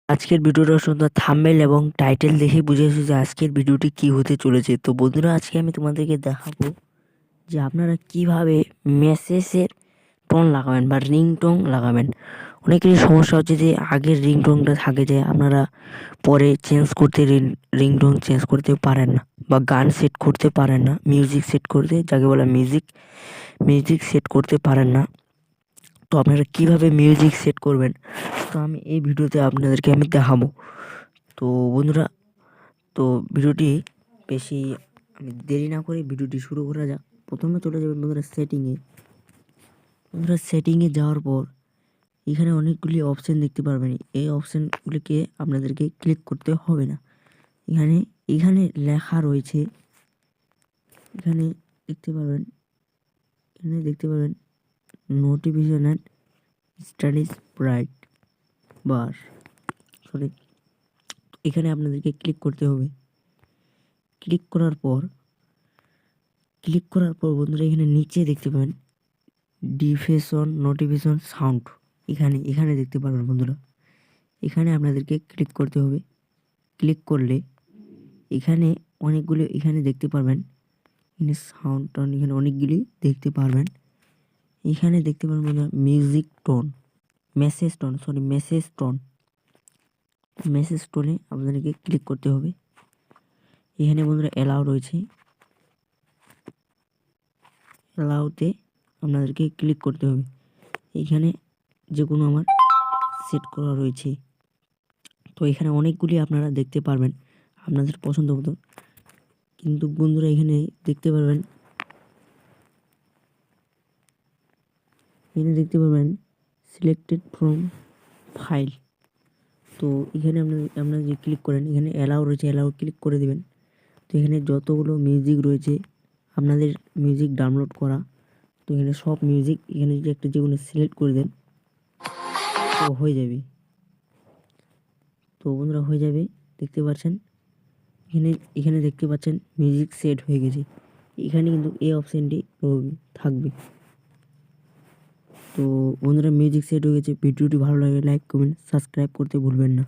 আজকের ভিডিওটা সুন্দর থাম্বনেল এবং টাইটেল দেখে বুঝেছো যে আজকের ভিডিওটি কি হতে চলেছে। তো বন্ধুরা, আজকে আমি তোমাদেরকে দেখাবো যে আপনারা কিভাবে মেসেজের টোন লাগাবেন বা রিংটোন লাগাবেন। অনেকেরই সমস্যা হচ্ছে যে আগের রিংটোনটা থাকে যে আপনারা পরে চেঞ্জ করতে রিংটোন চেঞ্জ করতে পারেন না বা গান সেট করতে পারেন না, মিউজিক সেট করতে, যাকে বলে মিউজিক সেট করতে পারেন না। তো আপনারা কিভাবে মিউজিক সেট করবেন, তো আমি এই ভিডিওতে আপনাদেরকে আমি দেখাবো। তো বন্ধুরা, তো ভিডিওটি বেশি আমি দেরি না করে ভিডিওটি শুরু করা যাক। প্রথমে চলে যাবেন বন্ধুরা সেটিংয়ে। বন্ধুরা, সেটিংয়ে যাওয়ার পর এখানে অনেকগুলি অপশান দেখতে পারবেন। এই অপশানগুলিকে আপনাদেরকে ক্লিক করতে হবে না। এখানে এখানে লেখা রয়েছে, এখানে দেখতে পারবেন, notification and status bright bar, sorry, এখানে আপনাদেরকে ক্লিক করতে হবে। ক্লিক করার পর বন্ধুরা এখানে নিচে দেখতে পাবেন ডিফেশন নোটিফিকেশন সাউন্ড, এখানে দেখতে পারবেন বন্ধুরা। এখানে আপনাদেরকে ক্লিক করতে হবে। ক্লিক করলে এখানে অনেকগুলো এখানে দেখতে পারবেন, এখানে সাউন্ড টোন, এখানে অনেকগুলি দেখতে পারবেন। এখানে দেখতে পারবেন বন্ধুরা মিউজিক টোন, মেসেজ টোনে আপনাদেরকে ক্লিক করতে হবে। এখানে বন্ধুরা অ্যালাউ রয়েছে, অ্যালাউতে আপনাদেরকে ক্লিক করতে হবে। এখানে যে কোনো আমার সেট করা রয়েছে, তো এখানে অনেকগুলি আপনারা দেখতে পারবেন আপনাদের পছন্দ মতো। কিন্তু বন্ধুরা এখানে দেখতে পারবেন, সিলেক্টেড ফ্রম ফাইল। তো এখানে আপনারা যে ক্লিক করেন, এখানে অ্যালাউ রয়েছে, অ্যালাউ ক্লিক করে দিবেন। তো এখানে যতগুলো মিউজিক রয়েছে আপনাদের মিউজিক ডাউনলোড করা, তো এখানে সব মিউজিক এখানে যদি একটা যে কোনো সিলেক্ট করে দেন তো হয়ে যাবে। তো বন্ধুরা হয়ে যাবে, দেখতে পাচ্ছেন এখানে দেখতে পাচ্ছেন মিউজিক সেট হয়ে গেছে। এখানে কিন্তু এই অপশানটি থাকবে। তো বন্ধুরা মিউজিক সেট হয়ে গেছে। ভিডিওটি ভালো লাগলে লাইক কমেন্ট সাবস্ক্রাইব করতে ভুলবেন না।